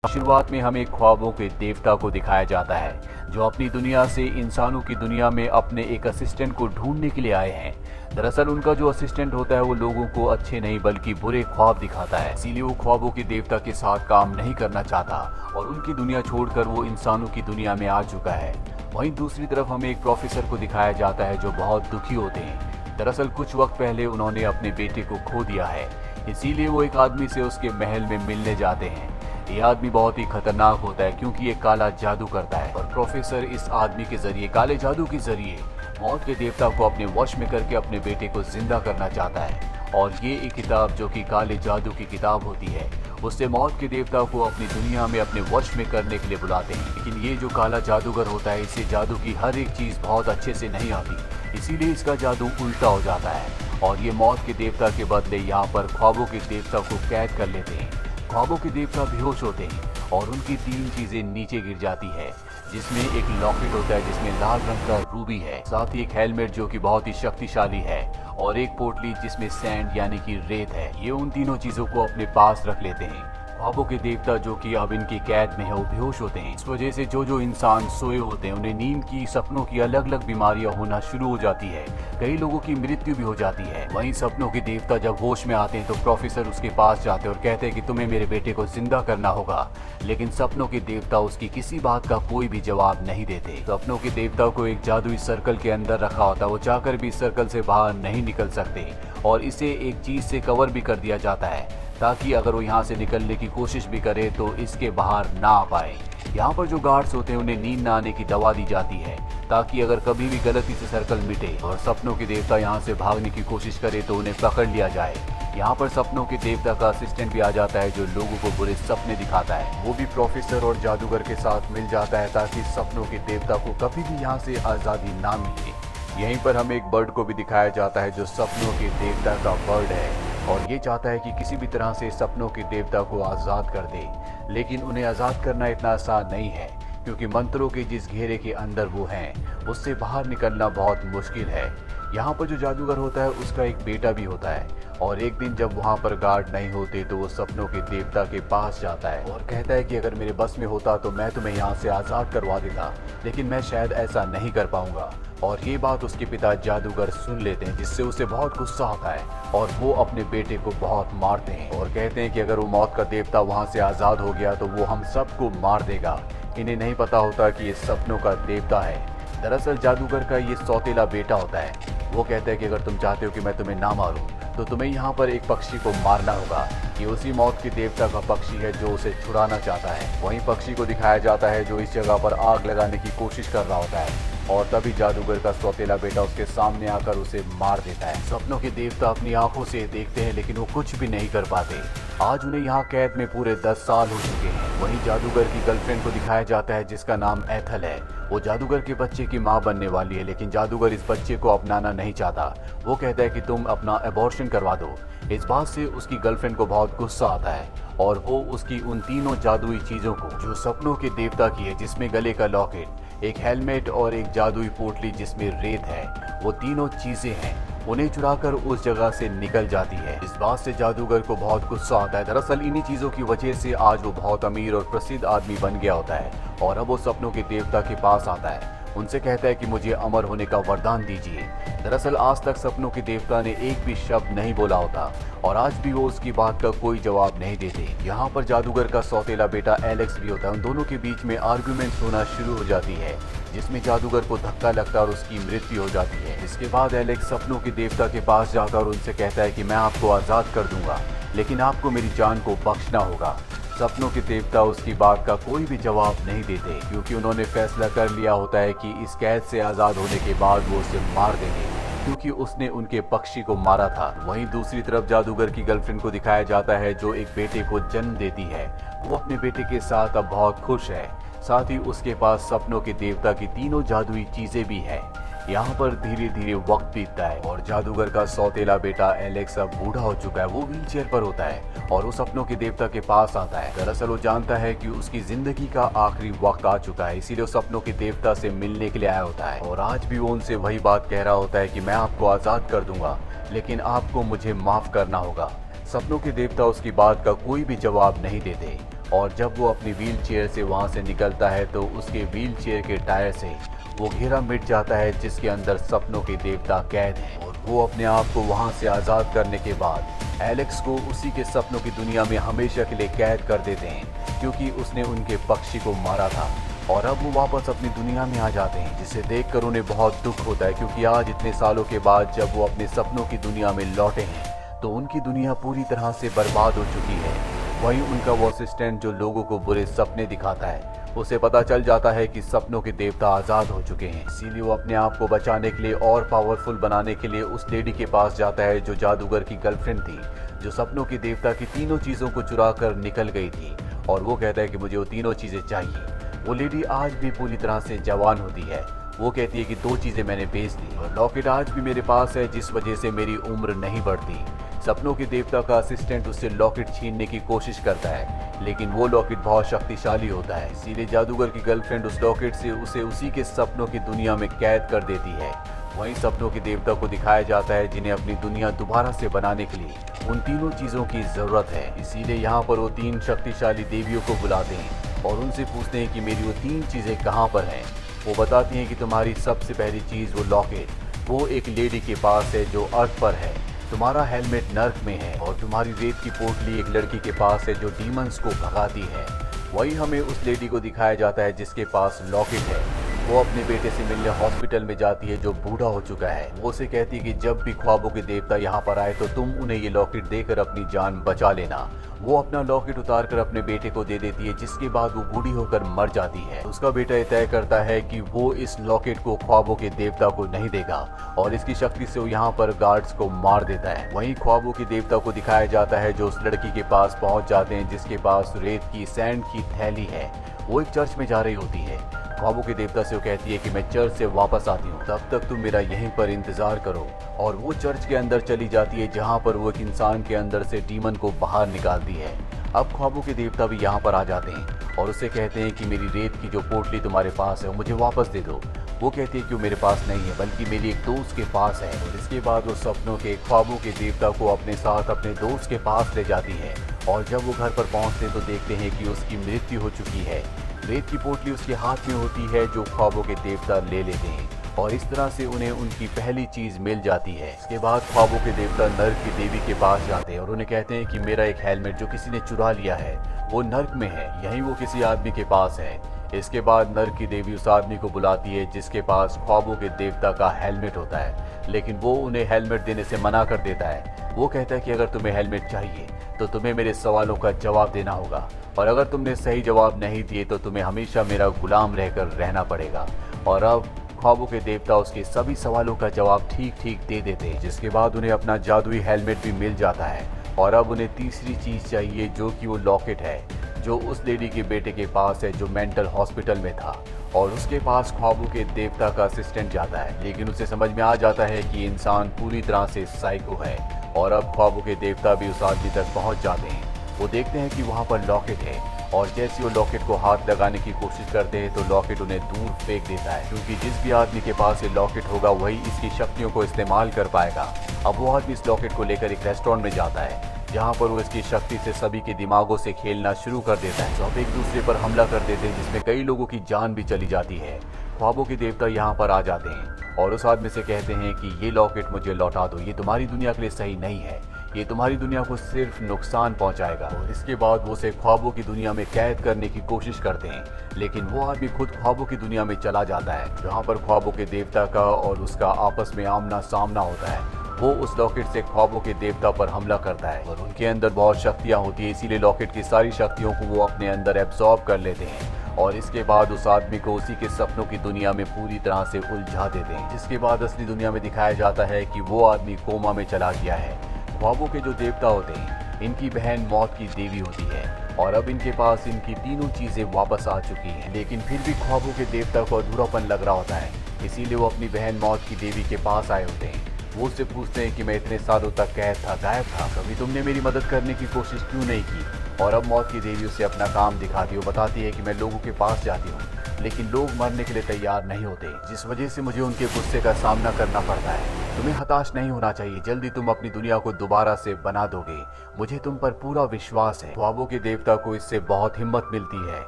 शुरुआत में हमें ख्वाबों के देवता को दिखाया जाता है जो अपनी दुनिया से इंसानों की दुनिया में अपने एक असिस्टेंट को ढूंढने के लिए आए हैं। दरअसल उनका जो असिस्टेंट होता है वो लोगों को अच्छे नहीं बल्कि बुरे ख्वाब दिखाता है, इसीलिए वो ख्वाबों के देवता के साथ काम नहीं करना चाहता और उनकी दुनिया छोड़कर वो इंसानों की दुनिया में आ चुका है। वहीं दूसरी तरफ हमें एक प्रोफेसर को दिखाया जाता है जो बहुत दुखी होते हैं। दरअसल कुछ वक्त पहले उन्होंने अपने बेटे को खो दिया है, इसीलिए वो एक आदमी से उसके महल में मिलने जाते हैं। ये आदमी बहुत ही खतरनाक होता है क्योंकि ये काला जादू करता है और प्रोफेसर इस आदमी के जरिए, काले जादू के जरिए मौत के देवता को अपने वश में करके अपने बेटे को जिंदा करना चाहता है। और ये एक किताब जो कि काले जादू की किताब होती है, उससे मौत के देवता को अपनी दुनिया में अपने वश में करने के लिए बुलाते हैं। लेकिन ये जो काला जादूगर होता है, इसे जादू की हर एक चीज बहुत अच्छे से नहीं आती, इसीलिए इसका जादू उल्टा हो जाता है और ये मौत के देवता के बदले यहाँ पर ख्वाबों के देवता को कैद कर लेते हैं। ख्वाबों के देवता बेहोश होते हैं और उनकी तीन चीजें नीचे गिर जाती है, जिसमें एक लॉकेट होता है जिसमें लाल रंग का रूबी है, साथ ही एक हेलमेट जो कि बहुत ही शक्तिशाली है और एक पोटली जिसमें सैंड यानी कि रेत है। ये उन तीनों चीजों को अपने पास रख लेते हैं। ख्वाबों के देवता जो कि अब इनकी कैद में है वो बेहोश होते हैं। इस वजह से जो इंसान सोए होते हैं उन्हें नींद की, सपनों की अलग अलग बीमारियां होना शुरू हो जाती है। कई लोगों की मृत्यु भी हो जाती है। वहीं सपनों के देवता जब होश में आते हैं तो प्रोफेसर उसके पास जाते हैं और कहते हैं कि तुम्हें मेरे बेटे को जिंदा करना होगा। लेकिन सपनों के देवता उसकी किसी बात का कोई भी जवाब नहीं देते। सपनों के देवता को एक जादुई सर्कल के अंदर रखा होता है, वो चाहकर भी इस सर्कल से बाहर नहीं निकल सकते और इसे एक चीज से कवर भी कर दिया जाता है ताकि अगर वो यहाँ से निकलने की कोशिश भी करे तो इसके बाहर ना आ पाए। यहाँ पर जो गार्ड्स होते हैं उन्हें नींद न आने की दवा दी जाती है ताकि अगर कभी भी गलती से सर्कल मिटे और सपनों के देवता यहाँ से भागने की कोशिश करे तो उन्हें पकड़ लिया जाए। यहाँ पर सपनों के देवता का असिस्टेंट भी आ जाता है जो लोगों को बुरे सपने दिखाता है। वो भी प्रोफेसर और जादूगर के साथ मिल जाता है ताकि सपनों के देवता को कभी भी यहाँ से आज़ादी ना मिले। यहीं पर हमें एक बर्ड को भी दिखाया जाता है जो सपनों के देवता का बर्ड है और ये चाहता है कि किसी भी तरह से सपनों के देवता को आज़ाद कर दे। लेकिन उन्हें आज़ाद करना इतना आसान नहीं है क्योंकि मंत्रों के जिस घेरे के अंदर वो हैं उससे बाहर निकलना बहुत मुश्किल है। यहाँ पर जो जादूगर होता है उसका एक बेटा भी होता है और एक दिन जब वहाँ पर गार्ड नहीं होते तो वो सपनों के देवता के पास जाता है और कहता है कि अगर मेरे बस में होता तो मैं तुम्हें यहाँ से आज़ाद करवा देता, लेकिन मैं शायद ऐसा नहीं कर पाऊंगा। और ये बात उसके पिता जादूगर सुन लेते हैं जिससे उसे बहुत गुस्सा आता है और वो अपने बेटे को बहुत मारते हैं और कहते हैं कि अगर वो मौत का देवता वहाँ से आज़ाद हो गया तो वो हम सबको मार देगा। इन्हें नहीं पता होता कि ये सपनों का देवता है। दरअसल जादूगर का ये सौतेला बेटा होता है। वो कहता है कि अगर तुम चाहते हो कि मैं तुम्हें ना मारूं तो तुम्हें यहाँ पर एक पक्षी को मारना होगा। ये उसी मौत के देवता का पक्षी है जो उसे छुड़ाना चाहता है। वहीं पक्षी को दिखाया जाता है जो इस जगह पर आग लगाने की कोशिश कर रहा होता है और तभी जादूगर का सौतेला बेटा उसके सामने आकर उसे मार देता है। सपनों के देवता अपनी आंखों से देखते हैं लेकिन वो कुछ भी नहीं कर पाते। आज उन्हें यहाँ कैद में पूरे 10 साल हो चुके हैं। वहीं जादूगर की गर्लफ्रेंड को दिखाया जाता है जिसका नाम एथल है। वो जादूगर के बच्चे की माँ बनने वाली है लेकिन जादूगर इस बच्चे को अपनाना नहीं चाहता। वो कहता है कि तुम अपना अबॉर्शन करवा दो। इस बात से उसकी गर्लफ्रेंड को बहुत गुस्सा आता है और वो उसकी उन तीनों जादुई चीजों को जो सपनों के देवता की है, जिसमें गले का लॉकेट, एक हेलमेट और एक जादुई पोटली जिसमें रेत है, वो तीनों चीजें हैं, उन्हें चुराकर उस जगह से निकल जाती है। इस बात से जादूगर को बहुत गुस्सा आता है। दरअसल इन्हीं चीजों की वजह से आज वो बहुत अमीर और प्रसिद्ध आदमी बन गया होता है और अब वो सपनों के देवता के पास आता है। उनसे कहता है कि मुझे अमर होने का वरदान दीजिए। दरअसल आज तक सपनों के देवता ने एक भी शब्द नहीं बोला होता और आज भी वो उसकी बात का कोई जवाब नहीं देते। यहाँ पर जादूगर का सौतेला बेटा एलेक्स भी होता है। उन दोनों के बीच में आर्गुमेंट्स होना शुरू हो जाती है जिसमें जादूगर को धक्का लगता है और उसकी मृत्यु हो जाती है। इसके बाद एलेक्स सपनों के देवता के पास जाकर उनसे कहता है कि मैं आपको आज़ाद कर दूंगा लेकिन आपको मेरी जान को बख्शना होगा। सपनों के देवता उसकी बात का कोई भी जवाब नहीं देते क्योंकि उन्होंने फैसला कर लिया होता है कि इस कैद से आज़ाद होने के बाद वो उसे मार देंगे क्योंकि उसने उनके पक्षी को मारा था। वहीं दूसरी तरफ जादूगर की गर्लफ्रेंड को दिखाया जाता है जो एक बेटे को जन्म देती है। वो अपने बेटे के साथ अब बहुत खुश है, साथ ही उसके पास सपनों के देवता की तीनों जादुई चीजें भी हैं। यहाँ पर धीरे धीरे वक्त बीतता है और जादूगर का सौतेला बेटा एलेक्स अब बूढ़ा हो चुका है। वो व्हीलचेयर पर होता है और वो सपनों के देवता के पास आता है। दरअसल वो जानता है कि उसकी जिंदगी का आखिरी वक्त आ चुका है, इसीलिए वो सपनों के देवता से मिलने के लिए आया होता है और आज भी वो उनसे वही बात कह रहा होता है कि मैं आपको आज़ाद कर दूंगा लेकिन आपको मुझे माफ करना होगा। सपनों के देवता उसकी बात का कोई भी जवाब नहीं देते और जब वो अपनी व्हील चेयर से वहाँ से निकलता है तो उसके व्हील चेयर के टायर से वो घेरा मिट जाता है जिसके अंदर सपनों के देवता कैद हैं। और वो अपने आप को वहाँ से आज़ाद करने के बाद एलेक्स को उसी के सपनों की दुनिया में हमेशा के लिए कैद कर देते हैं, क्योंकि उसने उनके पक्षी को मारा था। और अब वो वापस अपनी दुनिया में आ जाते हैं, जिसे देखकर उन्हें बहुत दुख होता है, क्योंकि आज इतने सालों के बाद जब वो अपने सपनों की दुनिया में लौटे हैं तो उनकी दुनिया पूरी तरह से बर्बाद हो चुकी है। वहीं उनका वो असिस्टेंट जो लोगों को बुरे सपने दिखाता है, उसे पता चल जाता है कि सपनों के देवता आज़ाद हो चुके हैं। इसीलिए वो अपने आप को बचाने के लिए और पावरफुल बनाने के लिए उस लेडी के पास जाता है जो जादूगर की गर्लफ्रेंड थी, जो सपनों के देवता की तीनों चीज़ों को चुरा कर निकल गई थी। और वो कहता है कि मुझे वो तीनों चीज़ें चाहिए। वो लेडी आज भी पूरी तरह से जवान होती है। वो कहती है कि 2 चीज़ें मैंने बेच दी और लॉकेट आज भी मेरे पास है, जिस वजह से मेरी उम्र नहीं बढ़ती। सपनों के देवता का असिस्टेंट उससे लॉकेट छीनने की कोशिश करता है, लेकिन वो लॉकेट बहुत शक्तिशाली होता है। इसीलिए जादूगर की गर्लफ्रेंड उस लॉकेट से उसे उसी के सपनों की दुनिया में कैद कर देती है। वहीं सपनों के देवता को दिखाया जाता है जिन्हें अपनी दुनिया दोबारा से बनाने के लिए उन तीनों चीज़ों की ज़रूरत है। इसीलिए यहाँ पर वो 3 शक्तिशाली देवियों को बुलाते हैं और उनसे पूछते हैं कि मेरी वो 3 चीज़ें कहाँ पर हैं। वो बताती हैं कि तुम्हारी सबसे पहली चीज़ वो लॉकेट वो एक लेडी के पास है जो अर्थ पर है, तुम्हारा हेलमेट नर्क में है और तुम्हारी रेत की पोटली एक लड़की के पास है जो डीमंस को भगाती है। वही हमें उस लेडी को दिखाया जाता है जिसके पास लॉकेट है। वो अपने बेटे से मिलने हॉस्पिटल में जाती है जो बूढ़ा हो चुका है। वो उसे कहती है कि जब भी ख्वाबों के देवता यहाँ पर आए तो तुम उन्हें ये लॉकेट देकर अपनी जान बचा लेना। वो अपना लॉकेट उतार कर अपने बेटे को दे देती है, जिसके बाद वो बूढ़ी होकर मर जाती है। उसका बेटा ये तय करता है कि वो इस लॉकेट को ख्वाबों के देवता को नहीं देगा और इसकी शक्ति से वो यहाँ पर गार्ड्स को मार देता है। वहीं ख्वाबों के देवता को दिखाया जाता है जो उस लड़की के पास पहुंच जाते हैं जिसके पास रेत की सैंड की थैली है। वो एक चर्च में जा रही होती है। ख्वाबों के देवता से वो कहती है कि मैं चर्च से वापस आती हूँ, तब तक तुम मेरा यहीं पर इंतजार करो। और वो चर्च के अंदर चली जाती है जहाँ पर वो एक इंसान के अंदर से डीमन को बाहर निकालती है। अब ख्वाबों के देवता भी यहाँ पर आ जाते हैं और उससे कहते हैं कि मेरी रेत की जो पोटली तुम्हारे पास है वो मुझे वापस दे दो। वो कहती है कि वो मेरे पास नहीं है बल्कि मेरी एक दोस्त के पास है। और इसके बाद वो सपनों के ख्वाबों के देवता को अपने साथ अपने दोस्त के पास ले जाती है। और जब वो घर पर पहुँचते हैं तो देखते हैं कि उसकी मृत्यु हो चुकी है। रेत की पोटली उसके हाथ में होती है जो ख्वाबों के देवता ले लेते हैं और इस तरह से उन्हें उनकी पहली चीज मिल जाती है। इसके बाद ख्वाबों के देवता नर्क की देवी के पास जाते हैं और उन्हें कहते हैं कि मेरा एक हेलमेट जो किसी ने चुरा लिया है वो नर्क में है, यहीं वो किसी आदमी के पास है। इसके बाद नर्क की देवी उस आदमी को बुलाती है जिसके पास ख्वाबों के देवता का हेलमेट होता है, लेकिन वो उन्हें हेलमेट देने से मना कर देता है। वो कहता है कि अगर तुम्हें हेलमेट चाहिए तो तुम्हें मेरे सवालों का जवाब देना होगा और अगर तुमने सही जवाब नहीं दिए तो तुम्हें हमेशा मेरा गुलाम रहकर रहना पड़ेगा। और अब ख्वाबों के देवता उसके सभी सवालों का जवाब ठीक ठीक दे देते हैं, जिसके बाद उन्हें अपना जादुई हेलमेट भी मिल जाता है। और अब उन्हें तीसरी चीज चाहिए जो कि वो लॉकेट है जो उस लेडी के बेटे के पास है जो मेंटल हॉस्पिटल में था। और उसके पास ख्वाबों के देवता का असिस्टेंट जाता है, लेकिन उसे समझ में आ जाता है कि इंसान पूरी तरह से साइको है। और अब ख्वाबों के देवता भी उस आदमी तक पहुंच जाते हैं। वो देखते हैं कि वहाँ पर लॉकेट है और जैसे वो लॉकेट को हाथ लगाने की कोशिश करते हैं तो लॉकेट उन्हें दूर फेंक देता है, क्योंकि जिस भी आदमी के पास ये लॉकेट होगा वही इसकी शक्तियों को इस्तेमाल कर पाएगा। अब वो आदमी इस लॉकेट को लेकर एक रेस्टोरेंट में जाता है जहाँ पर वो इसकी शक्ति से सभी के दिमागों से खेलना शुरू कर देता है। सब एक दूसरे पर हमला कर देते हैं जिसमें कई लोगों की जान भी चली जाती है। ख्वाबों के देवता यहाँ पर आ जाते हैं और उस आदमी से कहते हैं कि ये लॉकेट मुझे लौटा दो, ये तुम्हारी दुनिया के लिए सही नहीं है, ये तुम्हारी दुनिया को सिर्फ नुकसान पहुंचाएगा। और इसके बाद वो उसे ख्वाबों की दुनिया में कैद करने की कोशिश करते हैं, लेकिन वो आदमी खुद ख्वाबों की दुनिया में चला जाता है जहाँ पर ख्वाबों के देवता का और उसका आपस में आमना सामना होता है। वो उस लॉकेट से ख्वाबों के देवता पर हमला करता है और उनके अंदर बहुत शक्तियाँ होती है, इसीलिए लॉकेट की सारी शक्तियों को वो अपने अंदर एब्जॉर्ब कर लेते हैं। और इसके बाद उस आदमी को उसी के सपनों की दुनिया में पूरी तरह से उलझा देते हैं, जिसके बाद असली दुनिया में दिखाया जाता है कि वो आदमी कोमा में चला गया है। ख्वाबों के जो देवता होते हैं इनकी बहन मौत की देवी होती है और अब इनके पास इनकी तीनों चीजें वापस आ चुकी हैं, लेकिन फिर भी ख्वाबों के देवता को अधूरापन लग रहा होता है। इसीलिए वो अपनी बहन मौत की देवी के पास आए होते हैं। वो उससे पूछते हैं कि मैं इतने सालों तक कैद था, गायब था, कभी तुमने मेरी मदद करने की कोशिश क्यों नहीं की। और अब मौत की देवी उसे अपना काम दिखाती है। वो बताती है कि मैं लोगों के पास जाती हूँ लेकिन लोग मरने के लिए तैयार नहीं होते, जिस वजह से मुझे उनके गुस्से का सामना करना पड़ता है। तुम्हें हताश नहीं होना चाहिए, जल्दी तुम अपनी दुनिया को दोबारा से बना दोगे, मुझे तुम पर पूरा विश्वास है। ख्वाबों के देवता को इससे बहुत हिम्मत मिलती है,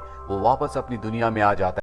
वो वापस अपनी दुनिया में आ जाता है।